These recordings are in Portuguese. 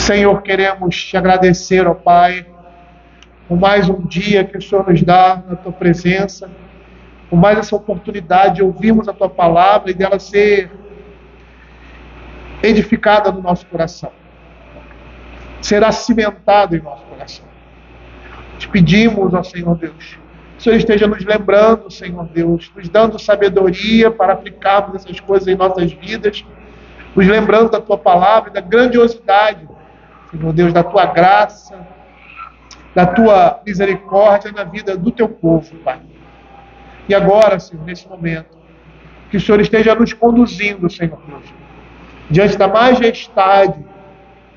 Senhor, queremos te agradecer, ó Pai, por mais um dia que o Senhor nos dá na tua presença, por mais essa oportunidade de ouvirmos a tua palavra e dela ser edificada no nosso coração, será cimentada em nosso coração. Te pedimos, ó Senhor Deus, que o Senhor esteja nos lembrando, Senhor Deus, nos dando sabedoria para aplicarmos essas coisas em nossas vidas, nos lembrando da tua palavra e da grandiosidade, Senhor Deus, da tua graça, da tua misericórdia na vida do teu povo, Pai. E agora, Senhor, nesse momento, que o Senhor esteja nos conduzindo, Senhor Deus, diante da majestade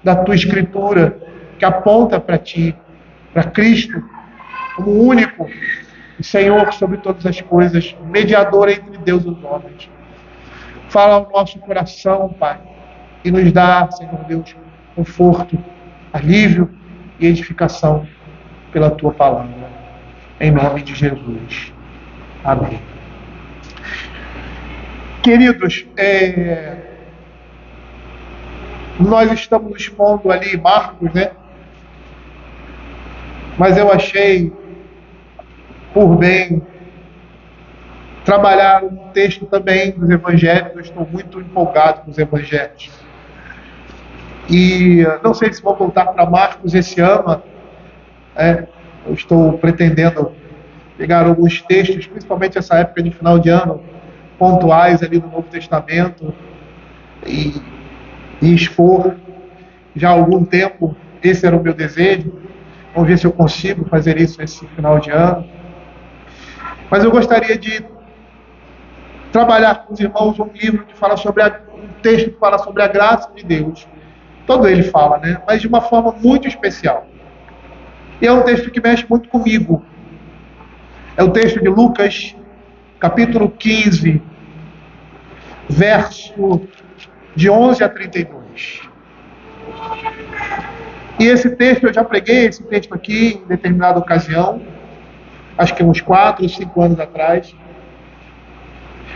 da tua Escritura, que aponta para ti, para Cristo, como único e Senhor sobre todas as coisas, mediador entre Deus e os homens. Fala ao nosso coração, Pai, e nos dá, Senhor Deus, conforto, alívio e edificação pela tua palavra. Em nome de Jesus. Amém. Queridos, nós estamos expondo ali Marcos, né? Mas eu achei por bem trabalhar um texto também dos evangelhos. Eu estou muito empolgado com os evangelhos. E não sei se vou voltar para Marcos esse ano. Eu estou pretendendo pegar alguns textos, principalmente essa época de final de ano, pontuais ali do Novo Testamento, e expor já há algum tempo. Esse era o meu desejo. Vamos ver se eu consigo fazer isso esse final de ano. Mas eu gostaria de trabalhar com os irmãos um livro que fala sobre um texto que fala sobre a graça de Deus. Todo ele fala, né? Mas de uma forma muito especial. E é um texto que mexe muito comigo. É o texto de Lucas, capítulo 15, verso de 11 a 32. E esse texto, eu já preguei esse texto aqui em determinada ocasião, acho que uns 4 ou 5 anos atrás.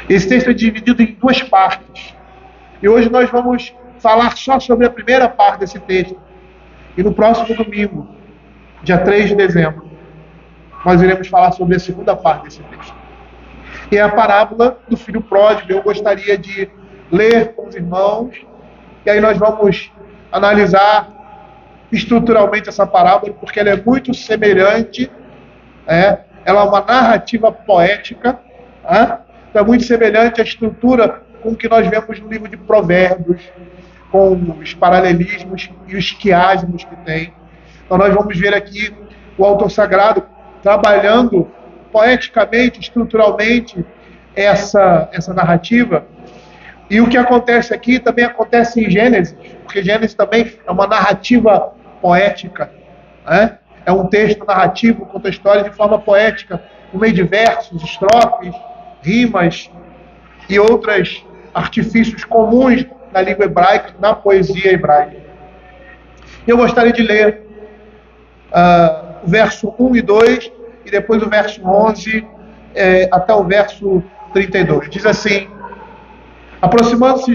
Esse texto é dividido em 2 partes. E hoje nós vamos falar só sobre a primeira parte desse texto. E no próximo domingo, dia 3 de dezembro, nós iremos falar sobre a segunda parte desse texto. E é a parábola do filho pródigo. Eu gostaria de ler com os irmãos, e aí nós vamos analisar estruturalmente essa parábola, porque ela é muito semelhante, ela é uma narrativa poética, então é muito semelhante à estrutura com o que nós vemos no livro de Provérbios, com os paralelismos e os quiasmos que tem. Então nós vamos ver aqui o autor sagrado trabalhando poeticamente, estruturalmente essa narrativa. E o que acontece aqui também acontece em Gênesis, porque Gênesis também é uma narrativa poética. É um texto narrativo, conta a história de forma poética, no meio de versos, estrofes, rimas e outros artifícios comuns na língua hebraica, na poesia hebraica. Eu gostaria de ler o verso 1 e 2, e depois o verso 11 até o verso 32. Diz assim: aproximavam-se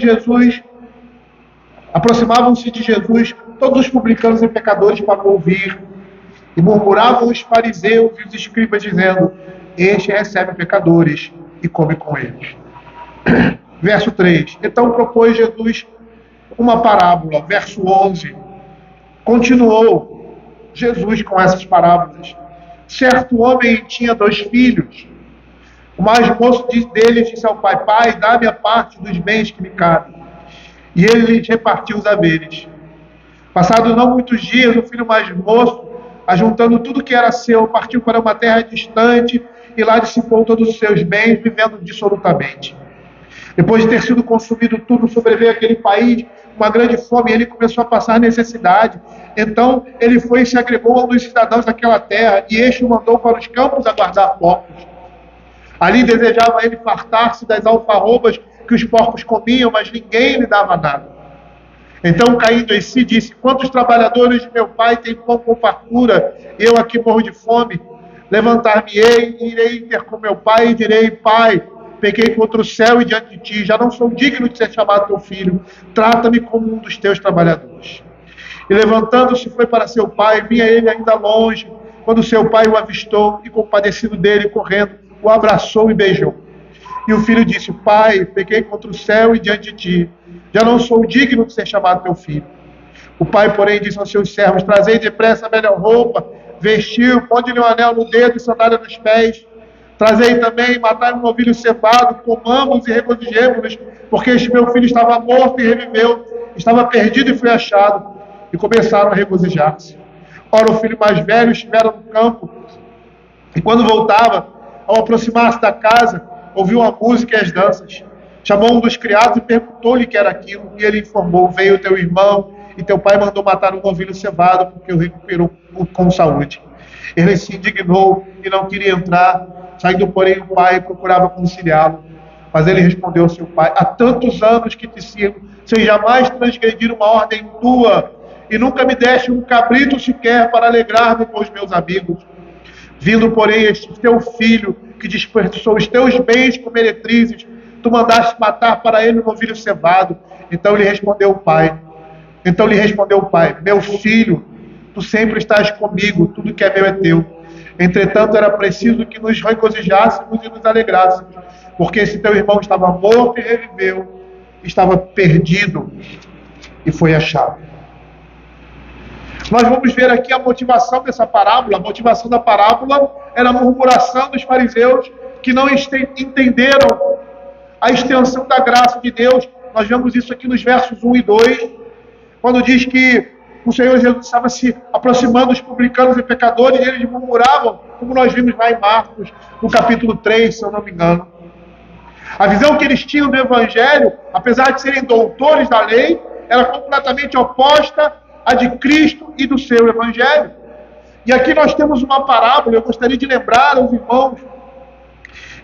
de Jesus todos os publicanos e pecadores para ouvir, e murmuravam os fariseus e os escribas, dizendo: este recebe pecadores e come com eles. Verso 3. Então propôs Jesus uma parábola. Verso 11. Continuou Jesus com essas parábolas. Certo homem tinha 2 filhos. O mais moço deles disse ao pai: pai, dá-me a parte dos bens que me cabem. E ele lhes repartiu os haveres. Passados não muitos dias, o filho mais moço, ajuntando tudo que era seu, partiu para uma terra distante e lá dissipou todos os seus bens, vivendo dissolutamente. Depois de ter sido consumido tudo, sobreveio àquele país uma grande fome e ele começou a passar necessidade. Então ele foi e se agregou a um dos cidadãos daquela terra, e este o mandou para os campos a guardar porcos. Ali desejava ele fartar-se das alfarrobas que os porcos comiam, mas ninguém lhe dava nada. Então, caindo em si, disse: quantos trabalhadores de meu pai têm pão com fartura, eu aqui morro de fome? Levantar-me-ei, irei ter com meu pai e direi: pai, pequei contra o céu e diante de ti, já não sou digno de ser chamado teu filho, trata-me como um dos teus trabalhadores. E levantando-se foi para seu pai, vinha ele ainda longe, quando seu pai o avistou e, compadecido dele, correndo, o abraçou e beijou. E o filho disse: Pai, pequei contra o céu e diante de ti, já não sou digno de ser chamado teu filho. O pai, porém, disse aos seus servos: Trazei depressa a melhor roupa, vestiu, ponde-lhe um anel no dedo e sandália nos pés. Trazei também, matai um novilho cevado, comamos e regozijemo-nos, porque este meu filho estava morto e reviveu, estava perdido e foi achado. E começaram a regozijar-se. Ora, o filho mais velho estivera no campo, e quando voltava, ao aproximar-se da casa, ouviu a música e as danças. Chamou um dos criados e perguntou-lhe o que era aquilo, e ele informou: Veio teu irmão, e teu pai mandou matar um novilho cevado, porque o recuperou com saúde. Ele se indignou e não queria entrar. Saindo, porém, o pai procurava conciliá-lo. Mas ele respondeu ao seu pai: Há tantos anos que te sirvo, sem jamais transgredir uma ordem tua, e nunca me deste um cabrito sequer para alegrar-me com os meus amigos. Vindo, porém, este teu filho, que desperdiçou os teus bens com meretrizes, tu mandaste matar para ele um novilho cevado. Então lhe respondeu o pai: Meu filho, tu sempre estás comigo, tudo que é meu é teu. Entretanto, era preciso que nos regozijássemos e nos alegrássemos, porque esse teu irmão estava morto e reviveu, estava perdido e foi achado. Nós vamos ver aqui a motivação dessa parábola. A motivação da parábola era a murmuração dos fariseus que não entenderam a extensão da graça de Deus. Nós vemos isso aqui nos versos 1 e 2, quando diz que o Senhor Jesus estava se aproximando dos publicanos e pecadores, e eles murmuravam, como nós vimos lá em Marcos, no capítulo 3, se eu não me engano. A visão que eles tinham do Evangelho, apesar de serem doutores da lei, era completamente oposta à de Cristo e do seu Evangelho. E aqui nós temos uma parábola. Eu gostaria de lembrar aos irmãos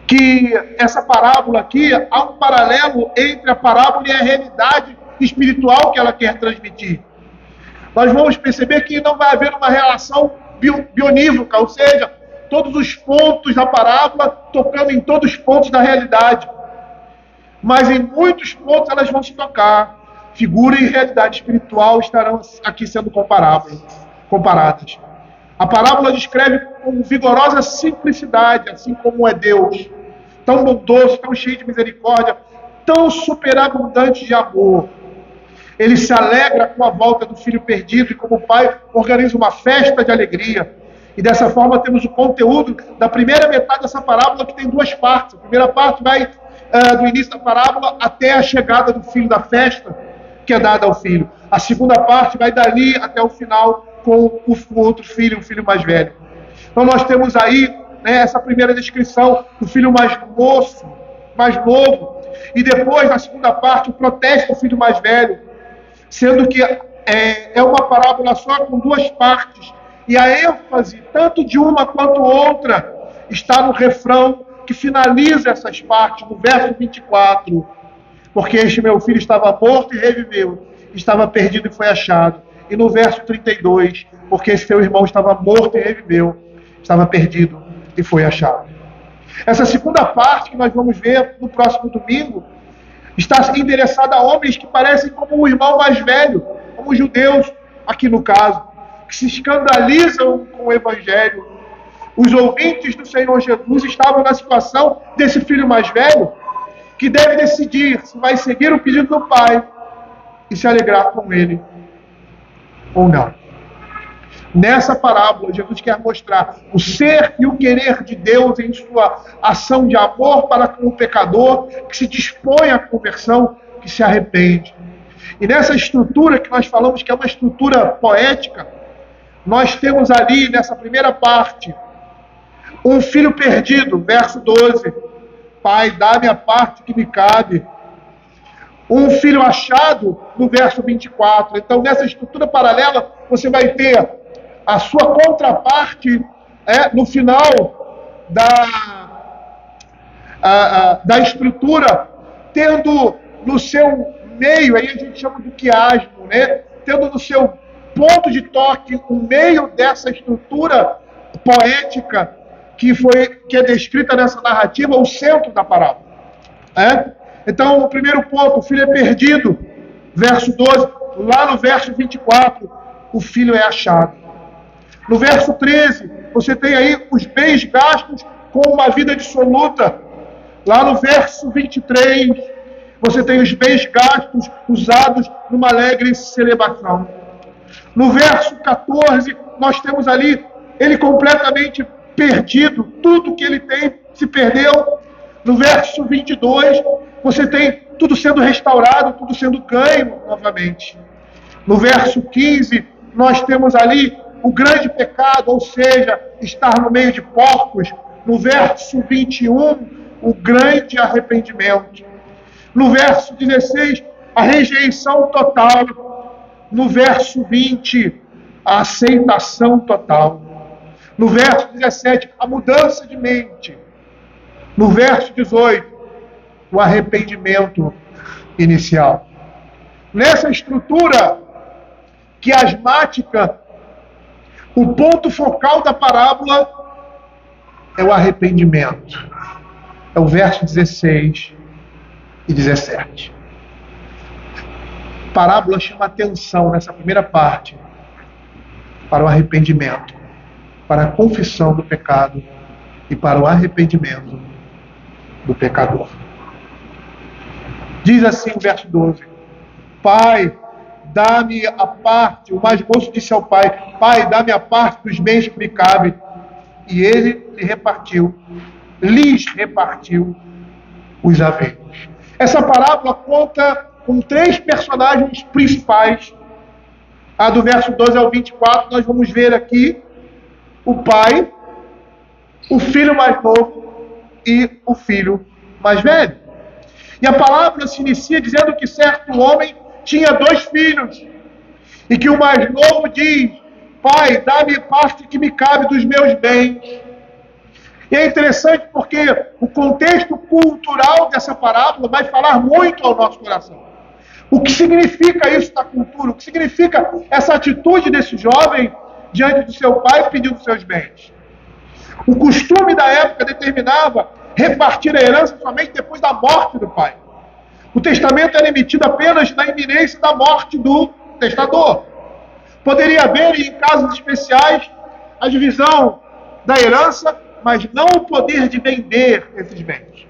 que essa parábola aqui, há um paralelo entre a parábola e a realidade espiritual que ela quer transmitir. Nós vamos perceber que não vai haver uma relação bionívoca, ou seja, todos os pontos da parábola tocando em todos os pontos da realidade. Mas em muitos pontos elas vão se tocar. Figura e realidade espiritual estarão aqui sendo comparadas. A parábola descreve com vigorosa simplicidade, assim como é Deus, tão bondoso, tão cheio de misericórdia, tão superabundante de amor. Ele se alegra com a volta do filho perdido e, como pai, organiza uma festa de alegria. E dessa forma temos o conteúdo da primeira metade dessa parábola, que tem duas partes. A primeira parte vai do início da parábola até a chegada do filho, da festa que é dada ao filho. A segunda parte vai dali até o final com o outro filho, o filho mais velho. Então nós temos aí essa primeira descrição do filho mais moço, mais novo, e depois, na segunda parte, o protesto do filho mais velho, sendo que é uma parábola só com duas partes, e a ênfase, tanto de uma quanto outra, está no refrão que finaliza essas partes, no verso 24, porque este meu filho estava morto e reviveu, estava perdido e foi achado. E no verso 32, porque esse teu irmão estava morto e reviveu, estava perdido e foi achado. Essa segunda parte que nós vamos ver no próximo domingo está endereçada a homens que parecem como o irmão mais velho, como os judeus, aqui no caso, que se escandalizam com o Evangelho. Os ouvintes do Senhor Jesus estavam na situação desse filho mais velho, que deve decidir se vai seguir o pedido do pai e se alegrar com ele ou não. Nessa parábola, Jesus quer mostrar o ser e o querer de Deus em sua ação de amor para com o pecador que se dispõe à conversão, que se arrepende. E nessa estrutura que nós falamos que é uma estrutura poética, nós temos ali, nessa primeira parte, um filho perdido, verso 12. Pai, dá-me a parte que me cabe. Um filho achado, no verso 24. Então, nessa estrutura paralela, você vai ter a sua contraparte no final da estrutura, tendo no seu meio, aí a gente chama de quiasmo, tendo no seu ponto de toque, o meio dessa estrutura poética que é descrita nessa narrativa, o centro da parábola. Então, o primeiro ponto, o filho é perdido, verso 12, lá no verso 24, o filho é achado. No verso 13, você tem aí os bens gastos com uma vida dissoluta. Lá no verso 23, você tem os bens gastos usados numa alegre celebração. No verso 14, nós temos ali ele completamente perdido, tudo que ele tem se perdeu. No verso 22, você tem tudo sendo restaurado, tudo sendo ganho novamente. No verso 15, nós temos ali o grande pecado, ou seja, estar no meio de porcos. No verso 21, o grande arrependimento. No verso 16, a rejeição total. No verso 20, a aceitação total. No verso 17, a mudança de mente. No verso 18, o arrependimento inicial. Nessa estrutura quiasmática, o ponto focal da parábola é o arrependimento. É o verso 16 e 17. A parábola chama atenção nessa primeira parte para o arrependimento, para a confissão do pecado e para o arrependimento do pecador. Diz assim o verso 12: Pai, dá-me a parte. O mais moço disse ao pai: Pai, dá-me a parte dos bens que me cabem. E ele lhes repartiu os haveres. Essa parábola conta com 3 personagens principais. A do verso 12 ao 24, nós vamos ver aqui o pai, o filho mais novo e o filho mais velho. E a palavra se inicia dizendo que certo homem tinha 2 filhos, e que o mais novo diz: Pai, dá-me parte que me cabe dos meus bens. E é interessante porque o contexto cultural dessa parábola vai falar muito ao nosso coração. O que significa isso na cultura? O que significa essa atitude desse jovem diante do seu pai pedindo seus bens? O costume da época determinava repartir a herança somente depois da morte do pai. O testamento era emitido apenas na iminência da morte do testador. Poderia haver, em casos especiais, a divisão da herança, mas não o poder de vender esses bens.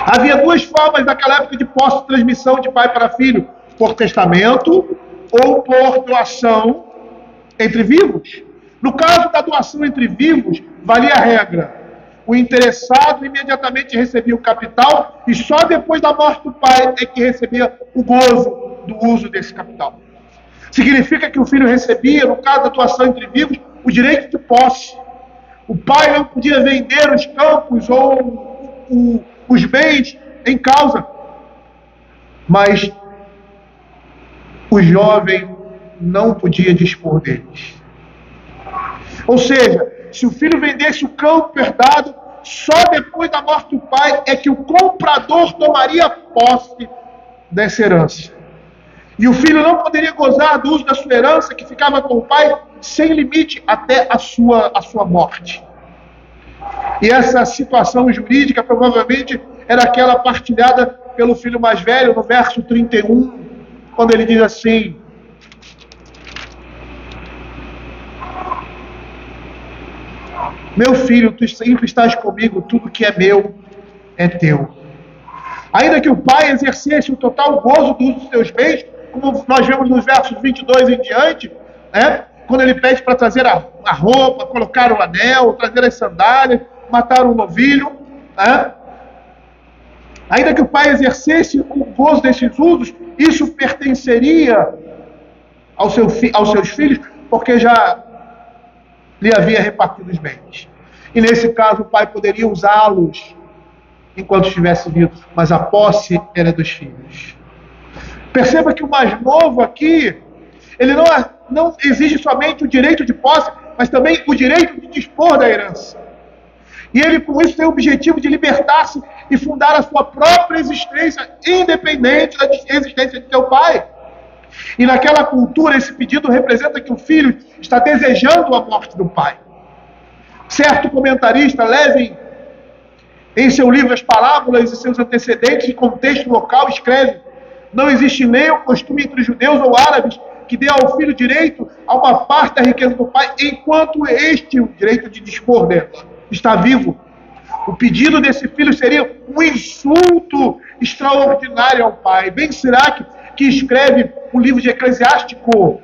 Havia 2 formas naquela época de posse e transmissão de pai para filho: por testamento ou por doação entre vivos. No caso da doação entre vivos, valia a regra: o interessado imediatamente recebia o capital e só depois da morte do pai é que recebia o gozo do uso desse capital. Significa que o filho recebia, no caso da doação entre vivos, o direito de posse. O pai não podia vender os campos ou os bens em causa, mas o jovem não podia dispor deles. Ou seja, se o filho vendesse o campo herdado, só depois da morte do pai é que o comprador tomaria posse dessa herança. E o filho não poderia gozar do uso da sua herança, que ficava com o pai, sem limite até a sua morte. E essa situação jurídica provavelmente era aquela partilhada pelo filho mais velho, no verso 31, quando ele diz assim: Meu filho, tu sempre estás comigo, tudo que é meu é teu. Ainda que o pai exercesse o total gozo do uso dos seus bens, como nós vemos nos versos 22 em diante, né? Quando ele pede para trazer a roupa, colocar o anel, trazer as sandálias, matar um novilho, né? Ainda que o pai exercesse o gozo desses usos, isso pertenceria aos seus filhos, porque já lhe havia repartido os bens. E nesse caso o pai poderia usá-los enquanto estivesse vivo, mas a posse era dos filhos. Perceba que o mais novo aqui, ele não exige somente o direito de posse, mas também o direito de dispor da herança. E ele com isso tem o objetivo de libertar-se e fundar a sua própria existência, independente da existência de seu pai. E naquela cultura, esse pedido representa que o filho está desejando a morte do pai. Certo comentarista, Levin, em seu livro As Parábolas e seus antecedentes, em contexto local, escreve: não existe lei ou costume entre judeus ou árabes que dê ao filho direito a uma parte da riqueza do pai, enquanto este, o direito de dispor dela, está vivo. O pedido desse filho seria um insulto extraordinário ao pai. Ben Sirac, que escreve o livro de Eclesiástico,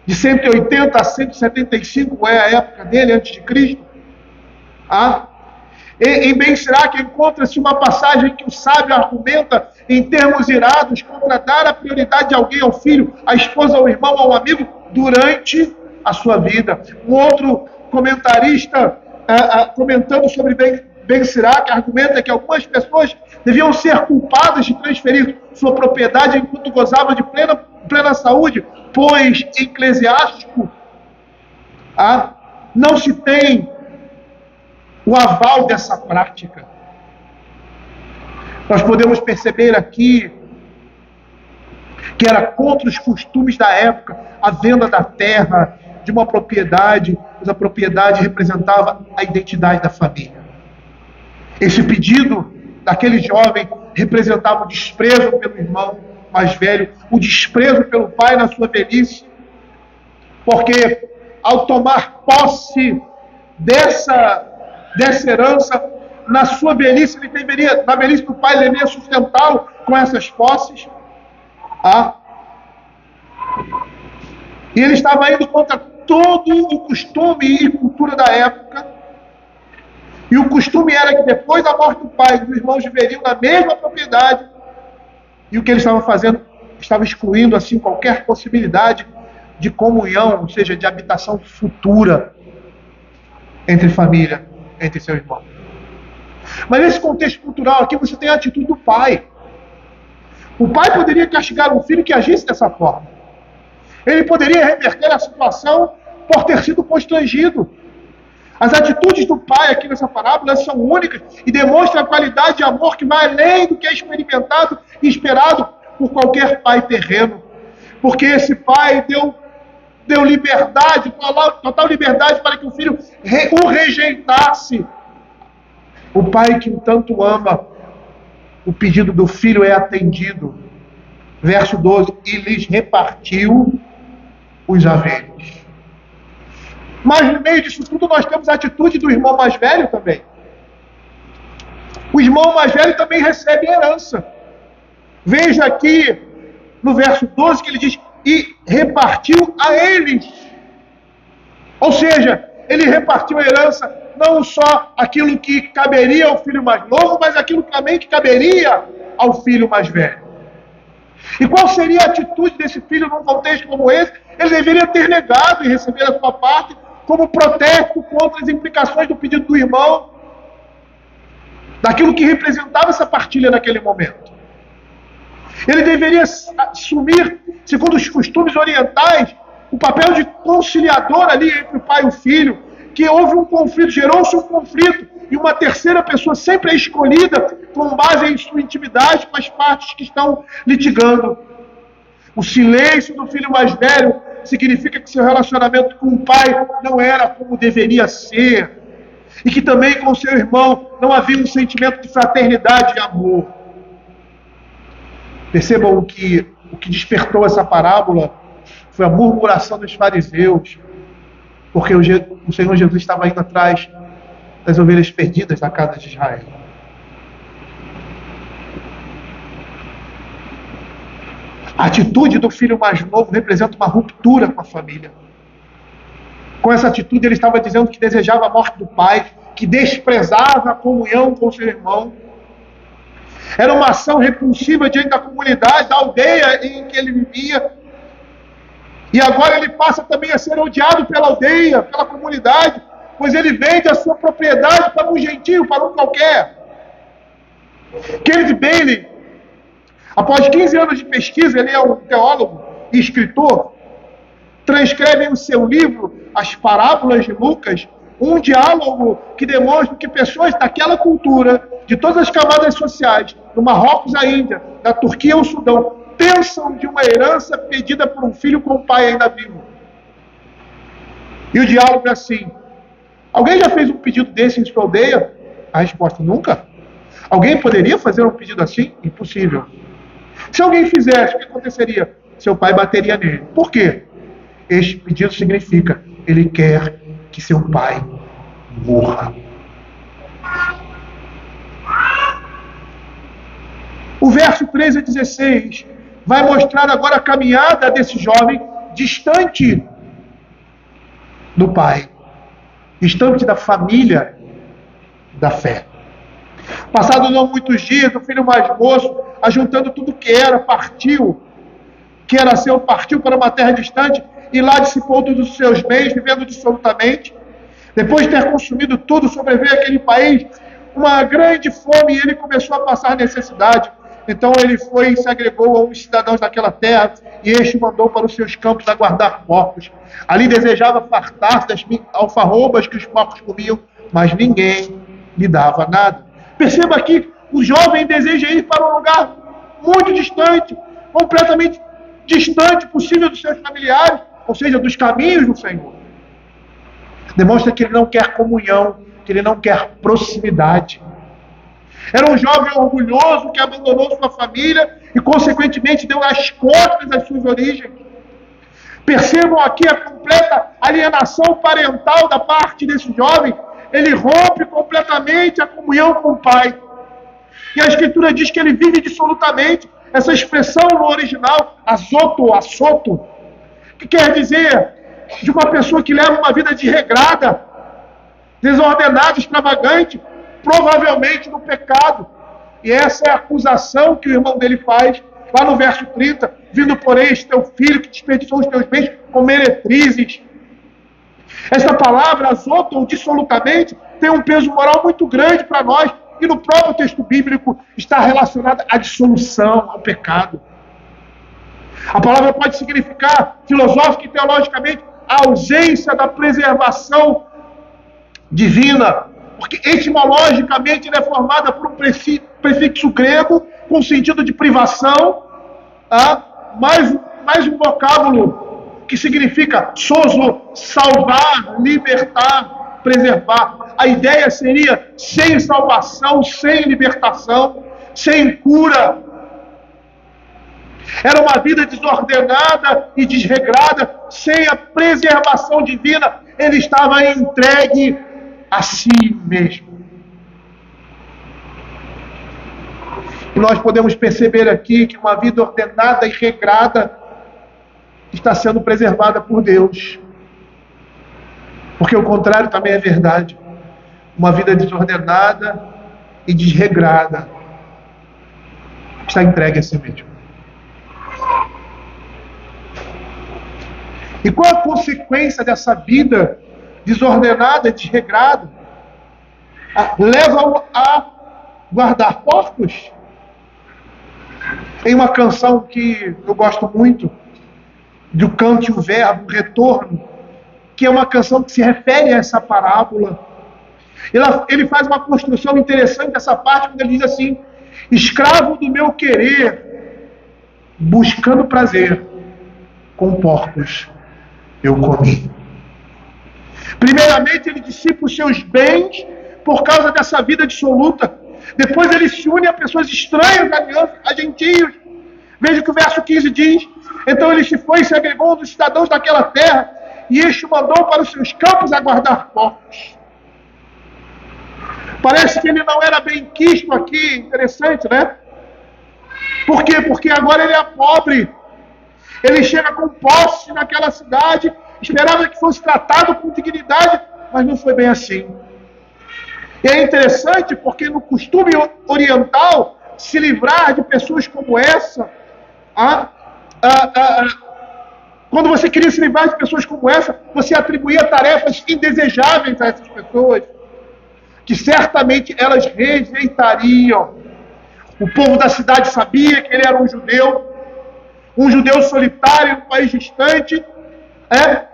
de 180 a 175, é a época dele, antes de Cristo. Em Ben Sirac encontra-se uma passagem que o sábio argumenta em termos irados contra dar a prioridade de alguém ao filho, à esposa, ao irmão, ao amigo, durante a sua vida. Um outro comentarista, comentando sobre Ben Sirac, argumenta que algumas pessoas deviam ser culpadas de transferir sua propriedade enquanto gozavam de plena saúde, pois em Eclesiástico não se tem o aval dessa prática. Nós podemos perceber aqui que era contra os costumes da época a venda da terra, de uma propriedade, pois a propriedade representava a identidade da família. Esse pedido daquele jovem representava o desprezo pelo irmão mais velho, o desprezo pelo pai na sua velhice, porque ao tomar posse dessa herança, na sua velhice, na velhice do pai, ele deveria sustentá-lo com essas posses. E ele estava indo contra todo o costume e cultura da época. E o costume era que depois da morte do pai, os irmãos viveriam na mesma propriedade. E o que ele estava fazendo, estava excluindo assim qualquer possibilidade de comunhão, ou seja, de habitação futura entre família, entre seu irmão. Mas nesse contexto cultural aqui, você tem a atitude do pai. O pai poderia castigar um filho que agisse dessa forma. Ele poderia reverter a situação por ter sido constrangido. As atitudes do pai aqui nessa parábola são únicas e demonstram a qualidade de amor que vai além do que é experimentado e esperado por qualquer pai terreno. Porque esse pai deu liberdade, total liberdade para que o filho o rejeitasse. O pai que o tanto ama, o pedido do filho é atendido. Verso 12, e lhes repartiu os haveres. Mas no meio disso tudo nós temos a atitude do irmão mais velho também. O irmão mais velho também recebe herança. Veja aqui no verso 12 que ele diz, e repartiu a eles. Ou seja, ele repartiu a herança, não só aquilo que caberia ao filho mais novo, mas aquilo também que caberia ao filho mais velho. E qual seria a atitude desse filho num contexto como esse? Ele deveria ter negado e receber a sua parte como protesto contra as implicações do pedido do irmão, daquilo que representava essa partilha naquele momento. Ele deveria assumir, segundo os costumes orientais, o papel de conciliador ali entre o pai e o filho, que houve um conflito, gerou-se um conflito, e uma terceira pessoa sempre é escolhida com base em sua intimidade com as partes que estão litigando. O silêncio do filho mais velho significa que seu relacionamento com o pai não era como deveria ser, e que também com seu irmão não havia um sentimento de fraternidade e amor. Percebam o que despertou essa parábola foi a murmuração dos fariseus, porque o Senhor Jesus estava indo atrás das ovelhas perdidas da casa de Israel. A atitude do filho mais novo representa uma ruptura com a família. Com essa atitude ele estava dizendo que desejava a morte do pai, que desprezava a comunhão com seu irmão. Era uma ação repulsiva diante da comunidade, da aldeia em que ele vivia. E agora ele passa também a ser odiado pela aldeia, pela comunidade, pois ele vende a sua propriedade para um gentio, para um qualquer. Kenneth Bailey, após 15 anos de pesquisa, ele é um teólogo e escritor, transcreve em seu livro, As Parábolas de Lucas, um diálogo que demonstra que pessoas daquela cultura, de todas as camadas sociais, do Marrocos à Índia, da Turquia ao Sudão, pensam de uma herança pedida por um filho com o pai ainda vivo. E o diálogo é assim: alguém já fez um pedido desse em sua aldeia? A resposta: nunca. Alguém poderia fazer um pedido assim? Impossível. Se alguém fizesse, o que aconteceria? seu pai bateria nele. Por quê? Este pedido significa, ele quer que seu pai morra. O verso 13 a 16 vai mostrar agora a caminhada desse jovem distante do pai, distante da família da fé. Passado não muitos dias, o filho mais moço, ajuntando tudo que era, partiu para uma terra distante e lá dissipou todos os seus bens, vivendo dissolutamente. Depois de ter consumido tudo, sobreveio àquele país uma grande fome e ele começou a passar necessidade. Então ele foi e se agregou a uns cidadãos daquela terra e este mandou para os seus campos aguardar porcos. Ali desejava fartar-se das alfarrobas que os porcos comiam, mas ninguém lhe dava nada. Perceba que o jovem deseja ir para um lugar muito distante, completamente distante possível dos seus familiares, ou seja, dos caminhos do Senhor. Demonstra que ele não quer comunhão, que ele não quer proximidade. Era um jovem orgulhoso que abandonou sua família e, consequentemente, deu as costas às suas origens. Percebam aqui a completa alienação parental da parte desse jovem. Ele rompe completamente a comunhão com o pai. E a Escritura diz que ele vive dissolutamente. Essa expressão no original, assoto, que quer dizer de uma pessoa que leva uma vida desregrada, desordenada, extravagante, provavelmente no pecado. E essa é a acusação que o irmão dele faz, lá no verso 30, vindo porém este teu filho que desperdiçou os teus bens com meretrizes. Esta palavra, azoto ou dissolutamente, tem um peso moral muito grande para nós, e no próprio texto bíblico está relacionada à dissolução, ao pecado. A palavra pode significar, filosófica e teologicamente, a ausência da preservação divina, porque etimologicamente ele é formada por um prefixo grego com sentido de privação, mais um vocábulo que significa sozo, salvar, libertar, preservar. A ideia seria sem salvação, sem libertação, sem cura. Era uma vida desordenada e desregrada, sem a preservação divina. Ele estava entregue a si mesmo. E nós podemos perceber aqui que uma vida ordenada e regrada está sendo preservada por Deus. Porque o contrário também é verdade. Uma vida desordenada e desregrada está entregue a si mesmo. E qual a consequência dessa vida desordenada e desregrada? Leva-o a guardar porcos? Em uma canção que eu gosto muito, do Cante o Verbo, o Retorno, que é uma canção que se refere a essa parábola. Ele faz uma construção interessante dessa parte, quando ele diz assim: escravo do meu querer, buscando prazer, com porcos eu comi. Primeiramente, ele dissipa os seus bens por causa dessa vida dissoluta. Depois ele se une a pessoas estranhas, a gentios. Veja o que o verso 15 diz: então ele se foi e se agregou aos cidadãos daquela terra, e este mandou para os seus campos aguardar porcos. Parece que ele não era bem quisto aqui, interessante, né? Por quê? Porque agora ele é pobre. Ele chega com posse naquela cidade, esperava que fosse tratado com dignidade, mas não foi bem assim. E é interessante porque no costume oriental, se livrar de pessoas como essa, quando você queria se livrar de pessoas como essa, você atribuía tarefas indesejáveis a essas pessoas, que certamente elas rejeitariam. O povo da cidade sabia que ele era um judeu solitário, em um país distante,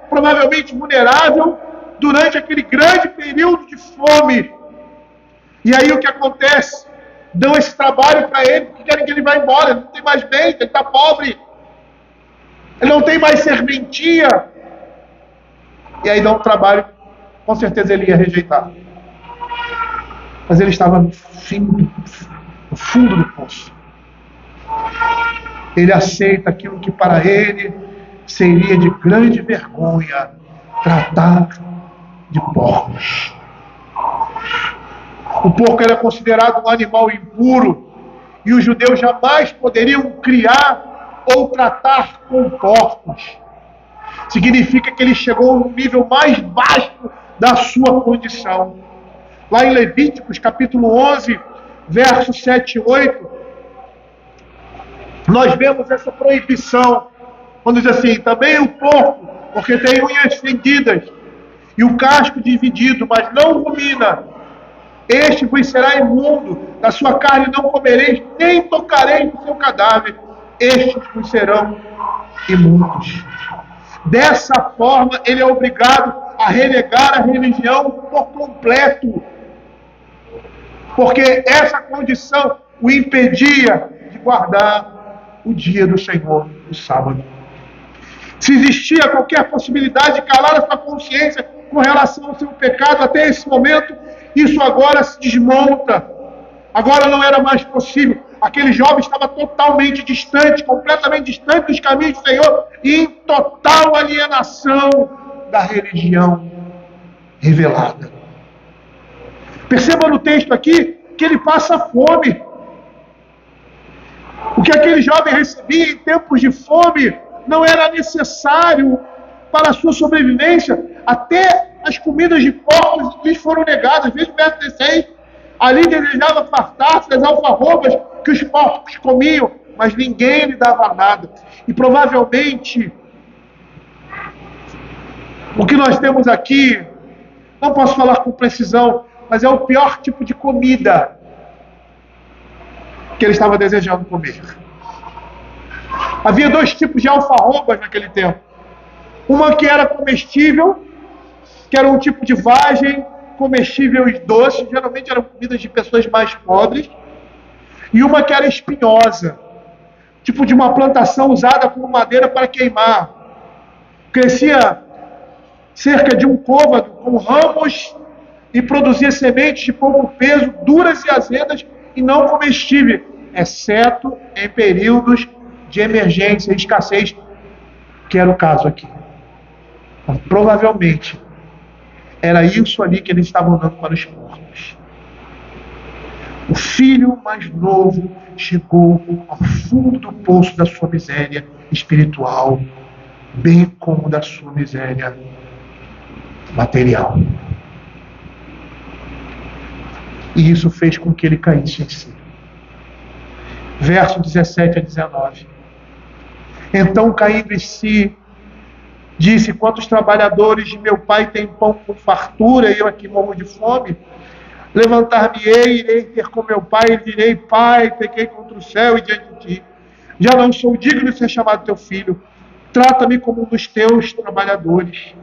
provavelmente vulnerável, durante aquele grande período de fome. E aí o que acontece? Dão esse trabalho para ele, porque querem que ele vá embora. Ele não tem mais bem, ele está pobre. Ele não tem mais serventia. E aí dão um trabalho, com certeza ele ia rejeitar. Mas ele estava no fundo do poço. Ele aceita aquilo que para ele seria de grande vergonha, tratar de porcos. O porco era considerado um animal impuro e os judeus jamais poderiam criar ou tratar com porcos. Significa que ele chegou no nível mais baixo da sua condição. Lá em Levíticos, capítulo 11, versos 7 e 8, nós vemos essa proibição, quando diz assim: também o porco, porque tem unhas fendidas, e o casco dividido, mas não rumina, este vos será imundo, da sua carne não comereis, nem tocareis no seu cadáver, estes vos serão imundos. Dessa forma, ele é obrigado a renegar a religião por completo, porque essa condição o impedia de guardar o dia do Senhor, o sábado. Se existia qualquer possibilidade de calar a sua consciência com relação ao seu pecado até esse momento, isso agora se desmonta. Agora não era mais possível. Aquele jovem estava totalmente distante, completamente distante dos caminhos do Senhor, e em total alienação da religião revelada. Perceba no texto aqui que ele passa fome. O que aquele jovem recebia em tempos de fome não era necessário para a sua sobrevivência. Até as comidas de porcos lhes foram negadas. Veja o verso 16. Ali desejava fartar-se das alfarrobas que os porcos comiam, mas ninguém lhe dava nada. E provavelmente, o que nós temos aqui, não posso falar com precisão, mas é o pior tipo de comida que ele estava desejando comer. Havia dois tipos de alfarrobas naquele tempo. Uma que era comestível, que era um tipo de vagem comestível e doce, geralmente eram comidas de pessoas mais pobres, e uma que era espinhosa, tipo de uma plantação usada como madeira para queimar. Crescia cerca de um côvado com ramos e produzia sementes de pouco peso, duras e azedas e não comestíveis, exceto em períodos de emergência e escassez, que era o caso aqui. Então, provavelmente era isso ali que eles estavam dando para os porcos. O filho mais novo chegou ao fundo do poço da sua miséria espiritual, bem como da sua miséria material. E isso fez com que ele caísse em si. Verso 17 a 19. Então, caindo em si, disse: quantos trabalhadores de meu pai têm pão com fartura e eu aqui morro de fome? Levantar-me-ei, irei ter com meu pai e direi: pai, pequei contra o céu e diante de ti. Já não sou digno de ser chamado teu filho. Trata-me como um dos teus trabalhadores.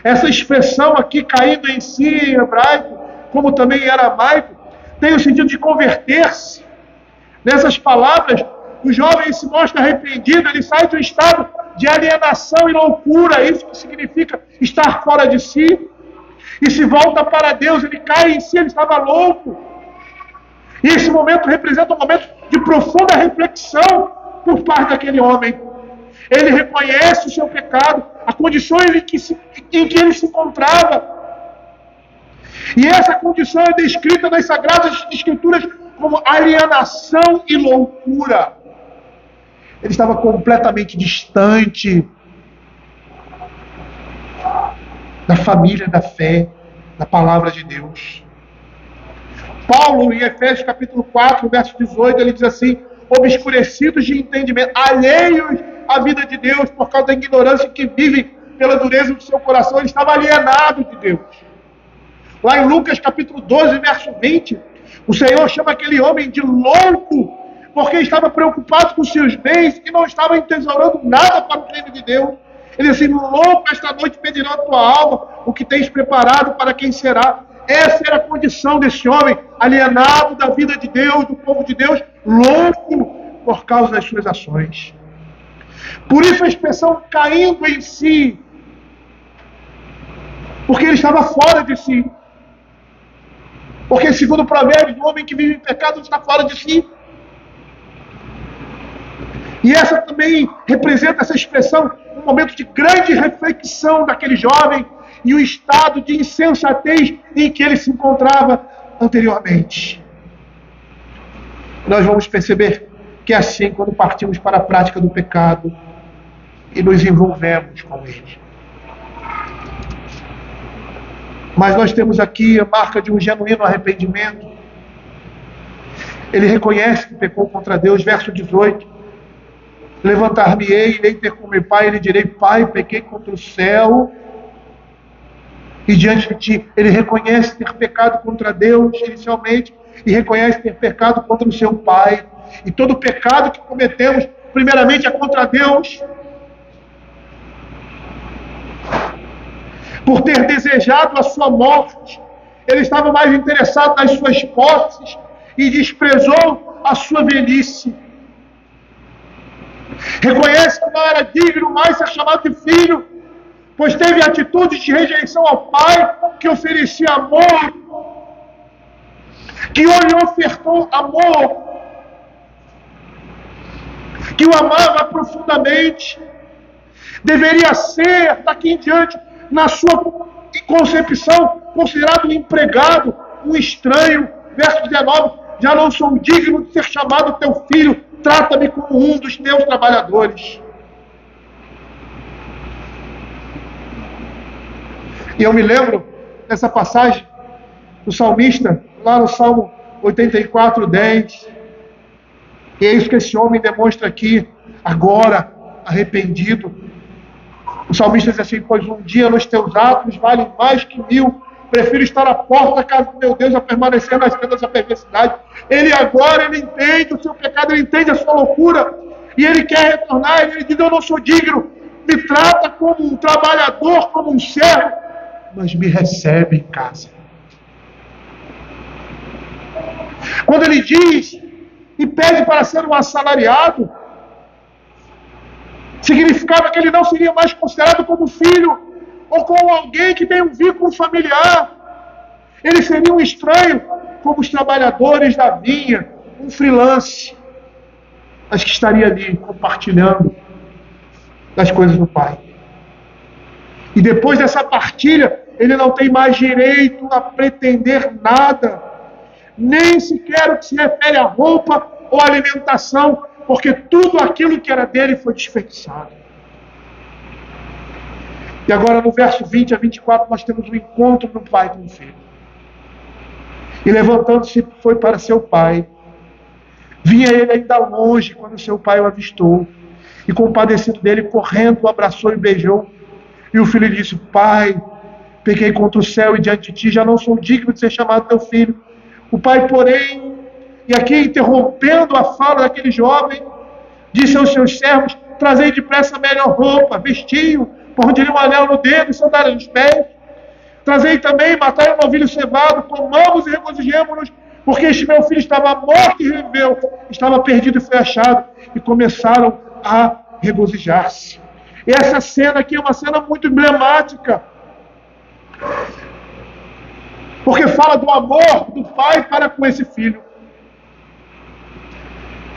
Essa expressão aqui, caindo em si, em hebraico, como também em aramaico, tem o sentido de converter-se. Nessas palavras, o jovem se mostra arrependido, ele sai de um estado de alienação e loucura, isso que significa estar fora de si, e se volta para Deus, ele cai em si, ele estava louco. E esse momento representa um momento de profunda reflexão por parte daquele homem. Ele reconhece o seu pecado, a condição em que ele se encontrava. E essa condição é descrita nas Sagradas Escrituras como alienação e loucura. Ele estava completamente distante da família, da fé, da palavra de Deus. Paulo, em Efésios capítulo 4, verso 18, ele diz assim: obscurecidos de entendimento, alheios à vida de Deus, por causa da ignorância que vivem pela dureza do seu coração. Ele estava alienado de Deus. Lá em Lucas capítulo 12, verso 20, o Senhor chama aquele homem de louco, porque estava preocupado com seus bens e não estava entesourando nada para o reino de Deus. Ele diz assim: louco, esta noite pedirão a tua alma, o que tens preparado para quem será. Essa era a condição desse homem, alienado da vida de Deus, do povo de Deus, louco por causa das suas ações. Por isso a expressão caindo em si, porque ele estava fora de si. Porque segundo o provérbio, o homem que vive em pecado está fora de si. E essa também representa, essa expressão, um momento de grande reflexão daquele jovem e o estado de insensatez em que ele se encontrava anteriormente. Nós vamos perceber que é assim quando partimos para a prática do pecado e nos envolvemos com ele. Mas nós temos aqui a marca de um genuíno arrependimento. Ele reconhece que pecou contra Deus, verso 18. Levantar-me-ei, irei ter com meu pai, e lhe direi: Pai, pequei contra o céu e diante de ti. Ele reconhece ter pecado contra Deus inicialmente e reconhece ter pecado contra o seu pai. E todo pecado que cometemos, primeiramente, é contra Deus. Por ter desejado a sua morte, ele estava mais interessado nas suas posses e desprezou a sua velhice. Reconhece que não era digno mais ser chamado de filho, pois teve atitudes de rejeição ao pai, que oferecia amor, que lhe ofertou amor, que o amava profundamente. Deveria ser, daqui em diante, na sua concepção, considerado um empregado, um estranho. Verso 19: já não sou digno de ser chamado teu filho, trata-me como um dos teus trabalhadores. E eu me lembro dessa passagem do salmista, lá no Salmo 84, 10. E é isso que esse homem demonstra aqui, agora, arrependido. O salmista diz assim: pois um dia nos teus atos valem mais que 1000. Prefiro estar à porta da casa do meu Deus a permanecer nas tendas da perversidade. Ele agora, ele entende o seu pecado, ele entende a sua loucura. E ele quer retornar, ele diz: eu não sou digno. Me trata como um trabalhador, como um servo, mas me recebe em casa. Quando ele diz e pede para ser um assalariado, significava que ele não seria mais considerado como filho ou como alguém que tem um vínculo familiar. Ele seria um estranho, como os trabalhadores da vinha, um freelance, mas que estaria ali compartilhando das coisas do Pai. E depois dessa partilha, ele não tem mais direito a pretender nada, nem sequer o que se refere à roupa ou à alimentação, porque tudo aquilo que era dele foi desperdiçado. E agora no verso 20 a 24 nós temos um encontro do pai com o filho. E levantando-se foi para seu pai. Vinha ele ainda longe quando seu pai o avistou. E compadecido dele, correndo, o abraçou e beijou. E o filho lhe disse: Pai, pequei contra o céu e diante de ti, já não sou digno de ser chamado teu filho. O pai, porém, e aqui interrompendo a fala daquele jovem, disse aos seus servos: trazei depressa a melhor roupa, vestiu, ponde-lhe um anel no dedo e sandálias nos pés. Trazei também, matai um novilho cevado, comamos e regozijemo-nos, porque este meu filho estava morto e reviveu, estava perdido e foi achado. E começaram a regozijar-se. E essa cena aqui é uma cena muito emblemática, porque fala do amor do pai para com esse filho.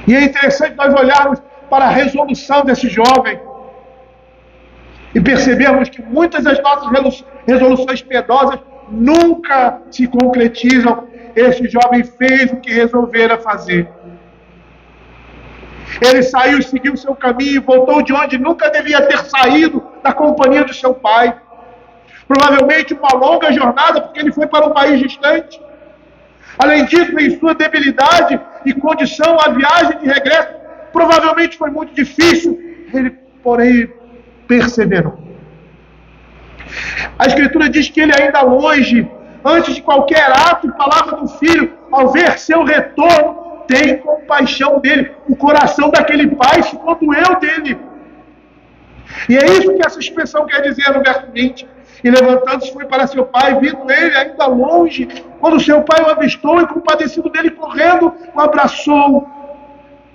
E é interessante nós olharmos para a resolução desse jovem e percebermos que muitas das nossas resoluções piedosas nunca se concretizam. Esse jovem fez o que resolvera fazer. Ele saiu e seguiu o seu caminho e voltou de onde nunca devia ter saído, da companhia do seu pai. Provavelmente uma longa jornada, porque ele foi para um país distante. Além disso, em sua debilidade e condição, a viagem de regresso provavelmente foi muito difícil. Ele, porém, perseverou. A Escritura diz que ele ainda longe, antes de qualquer ato e palavra do filho, ao ver seu retorno, tem compaixão dele. O coração daquele pai se condoeu dele. E é isso que essa expressão quer dizer no verso 20. E levantando-se foi para seu pai, vindo ele ainda longe, quando seu pai o avistou e compadecido dele correndo, o abraçou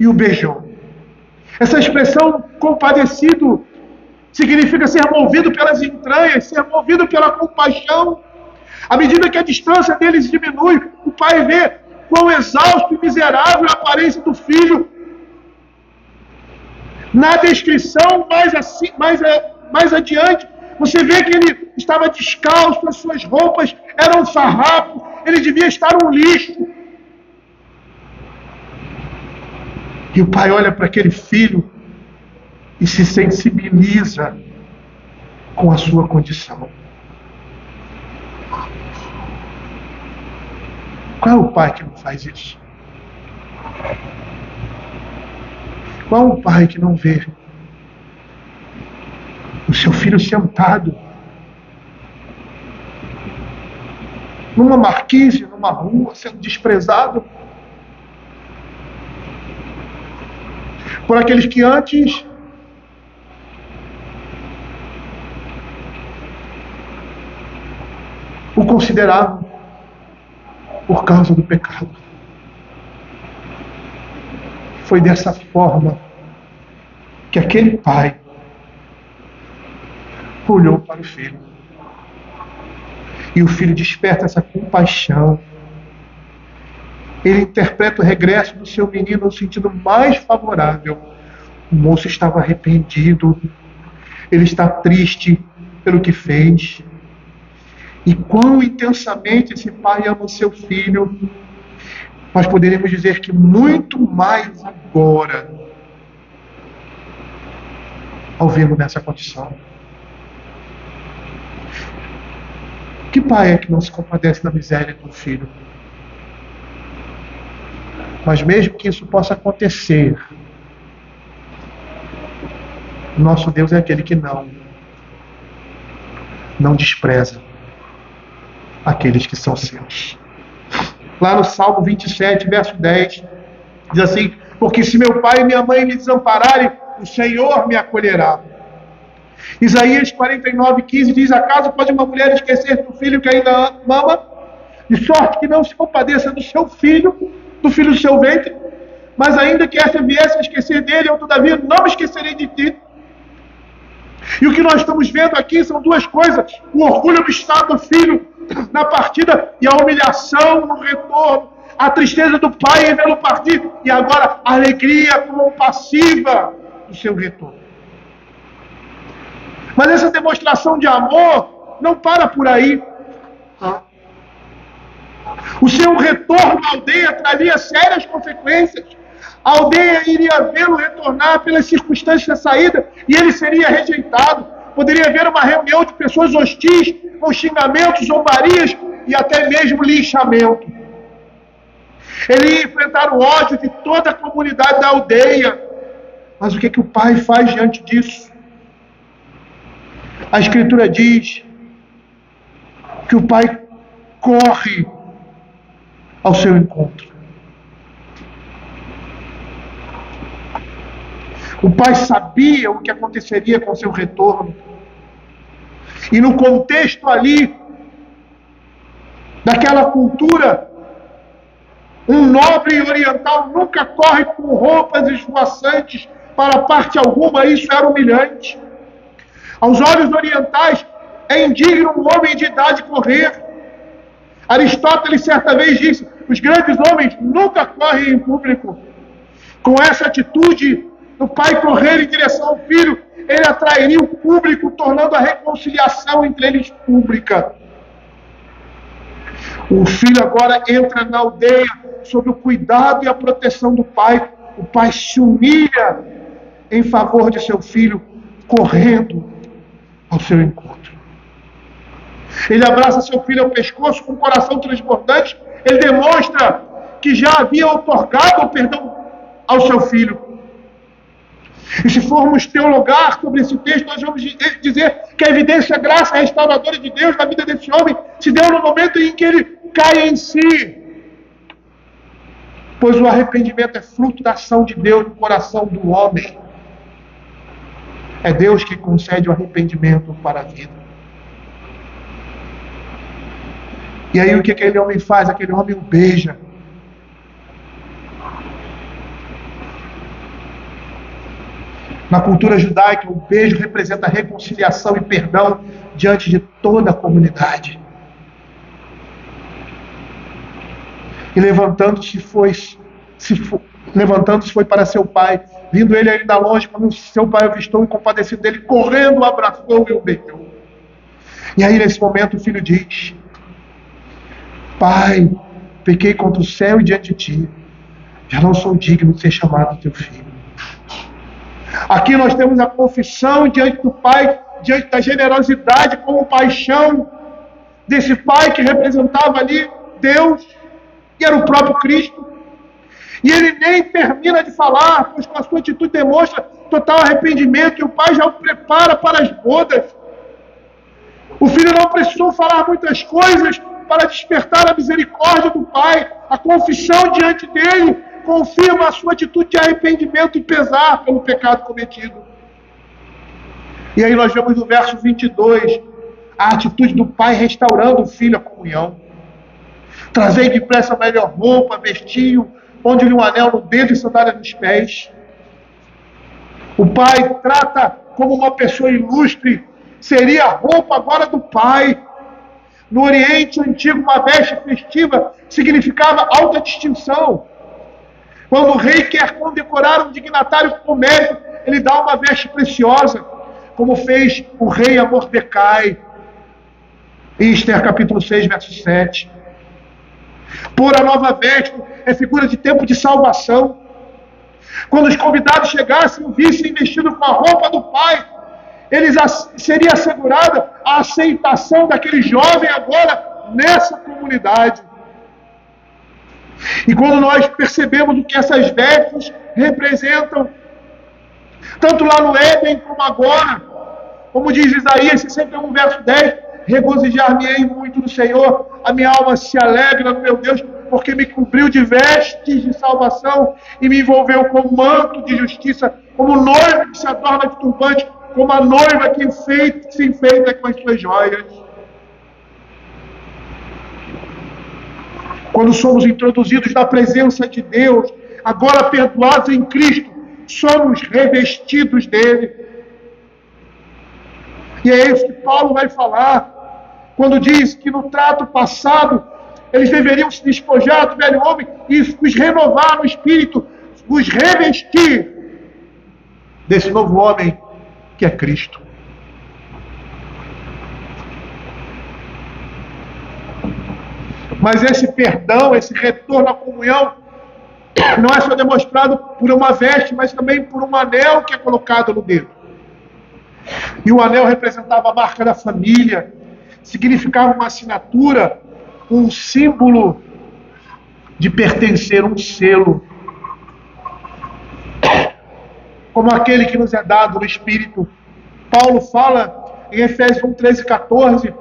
e o beijou. Essa expressão compadecido significa ser movido pelas entranhas, ser movido pela compaixão. À medida que a distância deles diminui, o pai vê quão exausto e miserável é a aparência do filho. Na descrição, mais adiante, você vê que ele estava descalço, as suas roupas eram farrapos, ele devia estar um lixo. E o pai olha para aquele filho e se sensibiliza com a sua condição. Qual é o pai que não faz isso? Qual é o pai que não vê o seu filho sentado numa marquise, numa rua, sendo desprezado por aqueles que antes o consideravam por causa do pecado? Foi dessa forma que aquele pai olhou para o filho. E o filho desperta essa compaixão. Ele interpreta o regresso do seu menino no sentido mais favorável. O moço estava arrependido. Ele está triste pelo que fez. E quão intensamente esse pai ama o seu filho. Nós poderíamos dizer que muito mais agora, ao vê-lo nessa condição. Que pai é que não se compadece da miséria do filho? Mas mesmo que isso possa acontecer, nosso Deus é aquele que não despreza aqueles que são seus. Lá no Salmo 27, verso 10, diz assim: porque se meu pai e minha mãe me desampararem, o Senhor me acolherá. Isaías 49:15 diz: acaso pode uma mulher esquecer do filho que ainda mama, de sorte que não se compadeça do seu filho, do filho do seu ventre? Mas ainda que essa viesse a esquecer dele, eu todavia não me esquecerei de ti. E o que nós estamos vendo aqui são duas coisas: o orgulho do estado do filho na partida e a humilhação no retorno, a tristeza do pai em vê-lo partir e agora a alegria como passiva do seu retorno. Mas essa demonstração de amor não para por aí. O seu retorno à aldeia traria sérias consequências. A aldeia iria vê-lo retornar pelas circunstâncias da saída e ele seria rejeitado. Poderia haver uma reunião de pessoas hostis, com xingamentos, zombarias e até mesmo linchamento. Ele ia enfrentar o ódio de toda a comunidade da aldeia. Mas o que o pai faz diante disso? A Escritura diz que o pai corre ao seu encontro. O pai sabia o que aconteceria com seu retorno. E no contexto ali, daquela cultura, um nobre oriental nunca corre com roupas esvoaçantes para parte alguma, isso era humilhante. Aos olhos orientais, é indigno um homem de idade correr. Aristóteles certa vez disse: os grandes homens nunca correm em público. Com essa atitude do pai correr em direção ao filho, ele atrairia o público, tornando a reconciliação entre eles pública. O filho agora entra na aldeia sob o cuidado e a proteção do pai. O pai se humilha em favor de seu filho, correndo ao seu encontro. Ele abraça seu filho ao pescoço com o coração transbordante. Ele demonstra que já havia otorgado o perdão ao seu filho. E se formos teologar sobre esse texto, nós vamos dizer que a evidência, a graça restauradora de Deus na vida desse homem se deu no momento em que ele cai em si. Pois o arrependimento é fruto da ação de Deus no coração do homem. É Deus que concede o arrependimento para a vida. E aí o que aquele homem faz? Aquele homem o beija. Na cultura judaica, o beijo representa reconciliação e perdão diante de toda a comunidade. E levantando-se Levantando-se, foi para seu pai. Vindo ele ainda longe, quando seu pai avistou e compadecido dele, correndo, o abraçou e o beijou. E aí, nesse momento, o filho diz: Pai, pequei contra o céu e diante de ti. Já não sou digno de ser chamado teu filho. Aqui nós temos a confissão diante do pai, diante da generosidade como paixão desse pai que representava ali Deus, e era o próprio Cristo. E ele nem termina de falar, pois com a sua atitude demonstra total arrependimento, e o pai já o prepara para as bodas. O filho não precisou falar muitas coisas para despertar a misericórdia do pai. A confissão diante dele confirma a sua atitude de arrependimento e pesar pelo pecado cometido. E aí nós vemos no verso 22 a atitude do pai restaurando o filho à comunhão. Trazei depressa a melhor roupa, vestiu, ponde-lhe um anel no dedo e sandália nos pés. O pai trata como uma pessoa ilustre. Seria a roupa agora do pai. No Oriente Antigo, uma veste festiva significava alta distinção. Quando o rei quer condecorar um dignatário com mérito, ele dá uma veste preciosa, como fez o rei a Mordecai. Esther capítulo 6, verso 7. Pôr a nova veste é figura de tempo de salvação. Quando os convidados chegassem e o vissem vestido com a roupa do pai, seria assegurada a aceitação daquele jovem agora nessa comunidade. E quando nós percebemos o que essas vestes representam, tanto lá no Éden como agora, como diz Isaías 61, verso 10, regozijar-me-ei muito no Senhor, a minha alma se alegra no meu Deus, porque me cobriu de vestes de salvação e me envolveu com manto de justiça, como noiva que se adorna de turbante, como a noiva que se enfeita com as suas joias. Quando somos introduzidos na presença de Deus, agora perdoados em Cristo, somos revestidos dele. E é isso que Paulo vai falar, quando diz que no trato passado, eles deveriam se despojar do velho homem e os renovar no espírito, os revestir desse novo homem que é Cristo. Mas esse perdão, esse retorno à comunhão, não é só demonstrado por uma veste, mas também por um anel que é colocado no dedo. E o anel representava a marca da família, significava uma assinatura, um símbolo de pertencer, um selo. Como aquele que nos é dado no Espírito. Paulo fala em Efésios 1, 13, 14,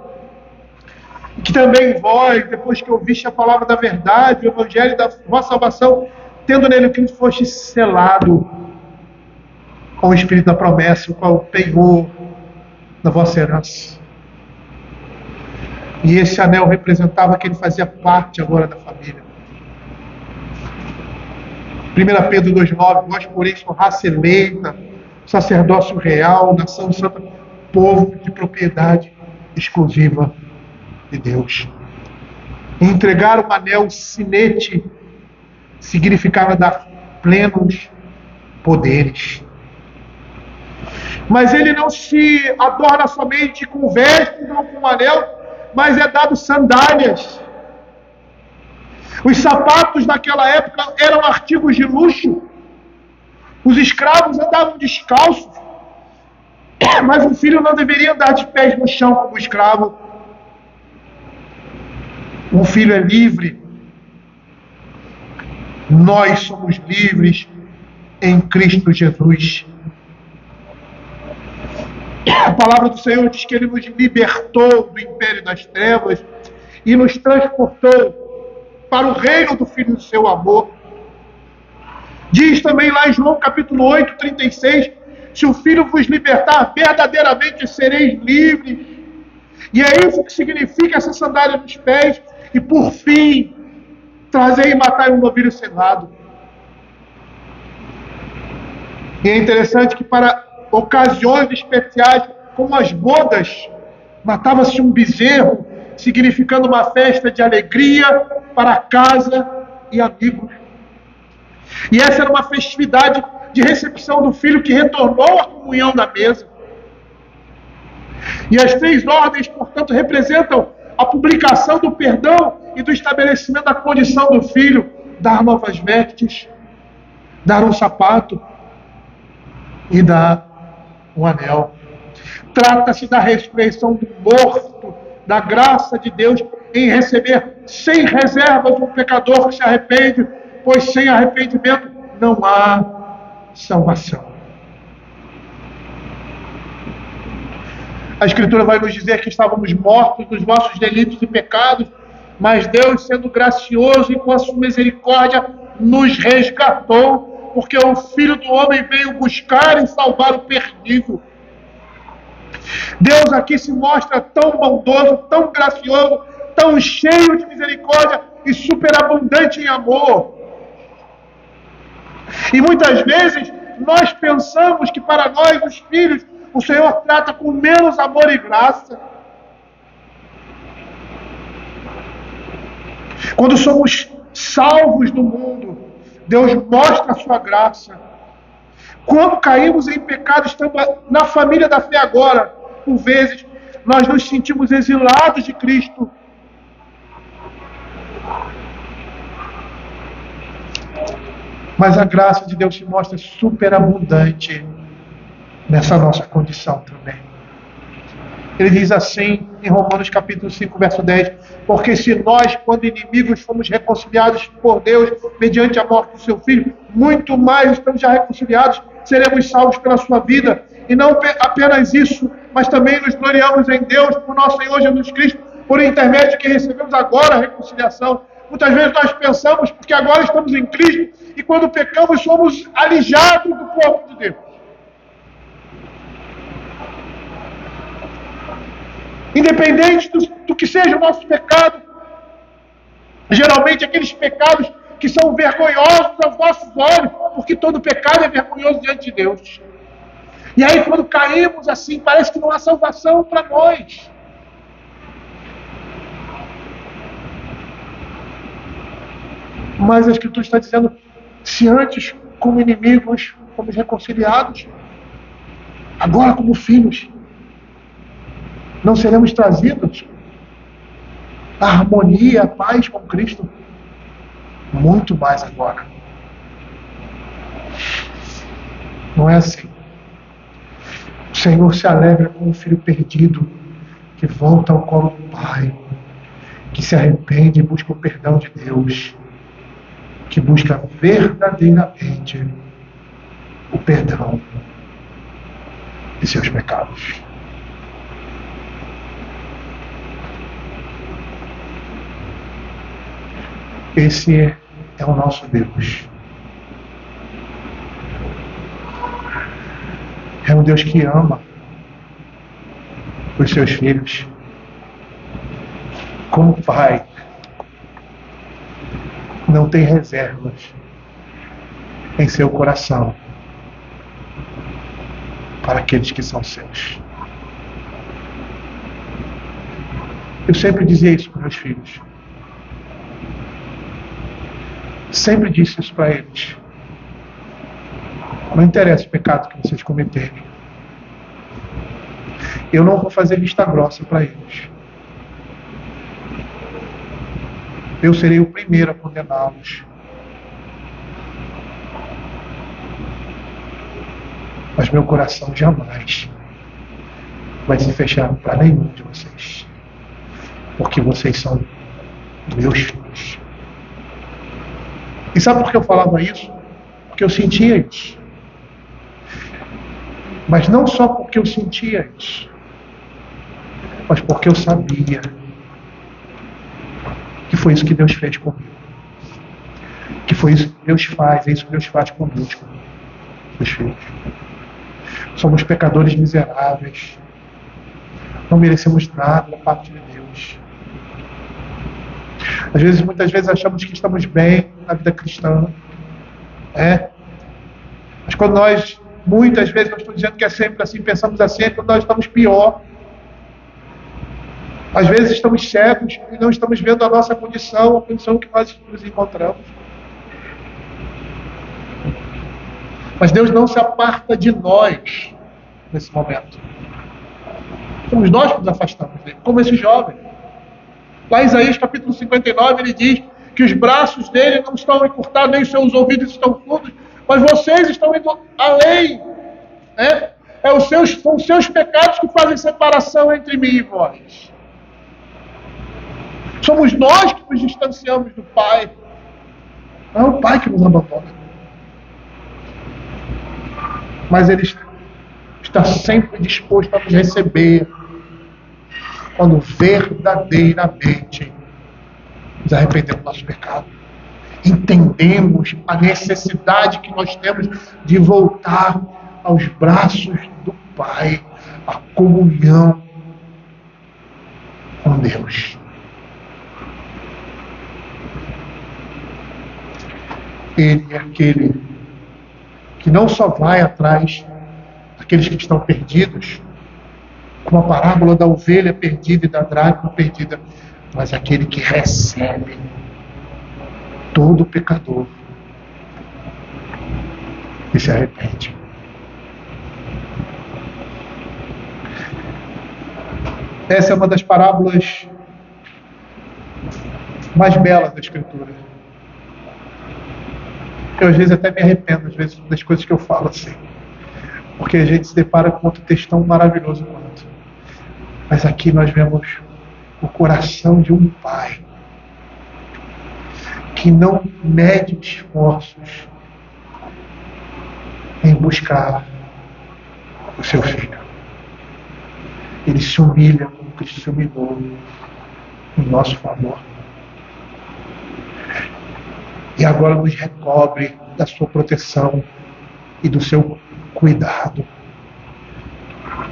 que também vós, depois que ouviste a palavra da verdade, o evangelho da vossa salvação, tendo nele o Cristo, foste selado com o Espírito da promessa, o qual penhor da vossa herança. E esse anel representava que ele fazia parte agora da família. 1 Pedro 2,9, vós, porém, sois raça eleita, sacerdócio real, nação santa, povo de propriedade exclusiva de Deus. E entregar um anel sinete significava dar plenos poderes. Mas ele não se adorna somente com vestes ou com um anel, mas é dado sandálias. Os sapatos naquela época eram artigos de luxo. Os escravos andavam descalços. Mas o filho não deveria andar de pés no chão como escravo. O filho é livre. Nós somos livres em Cristo Jesus. A palavra do Senhor diz que Ele nos libertou do império das trevas e nos transportou para o reino do Filho do seu amor. Diz também lá em João capítulo 8, 36, se o Filho vos libertar, verdadeiramente sereis livres. E é isso que significa essa sandália nos pés. E por fim, trazei e matai um novilho selado. E é interessante que para ocasiões especiais, como as bodas, matava-se um bezerro, significando uma festa de alegria para casa e amigos. E essa era uma festividade de recepção do filho que retornou à comunhão da mesa. E as 3 ordens, portanto, representam a publicação do perdão e do estabelecimento da condição do filho: dar novas vestes, dar um sapato e dar um anel. Trata-se da ressurreição do morto, da graça de Deus em receber sem reservas um pecador que se arrepende, pois sem arrependimento não há salvação. A Escritura vai nos dizer que estávamos mortos nos nossos delitos e pecados, mas Deus, sendo gracioso e com a sua misericórdia, nos resgatou, porque o Filho do Homem veio buscar e salvar o perdido. Deus aqui se mostra tão bondoso, tão gracioso, tão cheio de misericórdia e superabundante em amor. E muitas vezes nós pensamos que para nós, os filhos, o Senhor trata com menos amor e graça. Quando somos salvos do mundo, Deus mostra a sua graça. Quando caímos em pecado, estamos na família da fé agora, por vezes, nós nos sentimos exilados de Cristo. Mas a graça de Deus se mostra superabundante nessa nossa condição também. Ele diz assim em Romanos capítulo 5, verso 10: porque se nós, quando inimigos, fomos reconciliados por Deus mediante a morte do seu Filho, muito mais estamos já reconciliados, seremos salvos pela sua vida. E não apenas isso, mas também nos gloriamos em Deus por nosso Senhor Jesus Cristo, por intermédio de que recebemos agora a reconciliação. Muitas vezes nós pensamos, porque agora estamos em Cristo, e quando pecamos somos alijados do corpo de Deus. Independente do que seja o nosso pecado, geralmente aqueles pecados que são vergonhosos aos nossos olhos, porque todo pecado é vergonhoso diante de Deus. E aí quando caímos assim, parece que não há salvação para nós. Mas a Escritura está dizendo, se antes como inimigos fomos reconciliados, agora como filhos, não seremos trazidos a harmonia, a paz com Cristo? Muito mais agora. Não é assim. O Senhor se alegra com o filho perdido que volta ao colo do Pai, que se arrepende e busca o perdão de Deus, que busca verdadeiramente o perdão de seus pecados. Esse é o nosso Deus. É um Deus que ama os seus filhos. Como Pai, não tem reservas em seu coração para aqueles que são seus. Eu sempre dizia isso para meus filhos. Sempre disse isso para eles. Não interessa o pecado que vocês cometerem. Eu não vou fazer vista grossa para eles. Eu serei o primeiro a condená-los. Mas meu coração jamais vai se fechar para nenhum de vocês. Porque vocês são meus filhos. E sabe por que eu falava isso? Porque eu sentia isso. Mas não só porque eu sentia isso, mas porque eu sabia que foi isso que Deus fez comigo. Que foi isso que Deus faz, é isso que Deus faz conosco, os filhos. Somos pecadores miseráveis. Não merecemos nada da parte de Deus. Às vezes, muitas vezes achamos que estamos bem na vida cristã. Mas quando nós, muitas vezes, não estou dizendo que é sempre assim, pensamos assim, é quando nós estamos pior. Às vezes estamos cegos e não estamos vendo a nossa condição, a condição que nós nos encontramos. Mas Deus não se aparta de nós nesse momento. Somos nós que nos afastamos dele, como esse jovem. Lá em Isaías capítulo 59, ele diz que os braços dele não estão encurtados, nem os seus ouvidos estão surdos, mas vocês estão indo além. Né? São os seus pecados que fazem separação entre mim e vós. Somos nós que nos distanciamos do Pai. Não é o Pai que nos abandona. Mas Ele está sempre disposto a nos receber quando verdadeiramente nos arrependemos do nosso pecado. Entendemos a necessidade que nós temos de voltar aos braços do Pai, a comunhão com Deus. Ele é aquele que não só vai atrás daqueles que estão perdidos, como a parábola da ovelha perdida e da dracma perdida, mas aquele que recebe todo pecador e se arrepende. Essa é uma das parábolas mais belas da Escritura. Eu às vezes até me arrependo das coisas que eu falo assim, porque a gente se depara com outro texto tão maravilhoso quanto. Mas aqui nós vemos o coração de um pai que não mede esforços em buscar o seu filho. Ele se humilha como Cristo se humilhou em nosso favor. E agora nos recobre da sua proteção e do seu cuidado,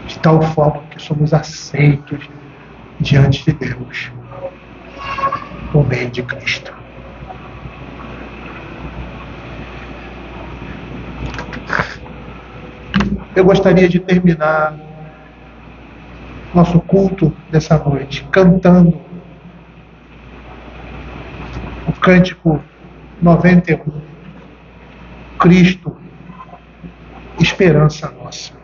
de tal forma que somos aceitos diante de Deus por meio de Cristo. Eu gostaria de terminar nosso culto dessa noite cantando o cântico 91, Cristo, esperança nossa.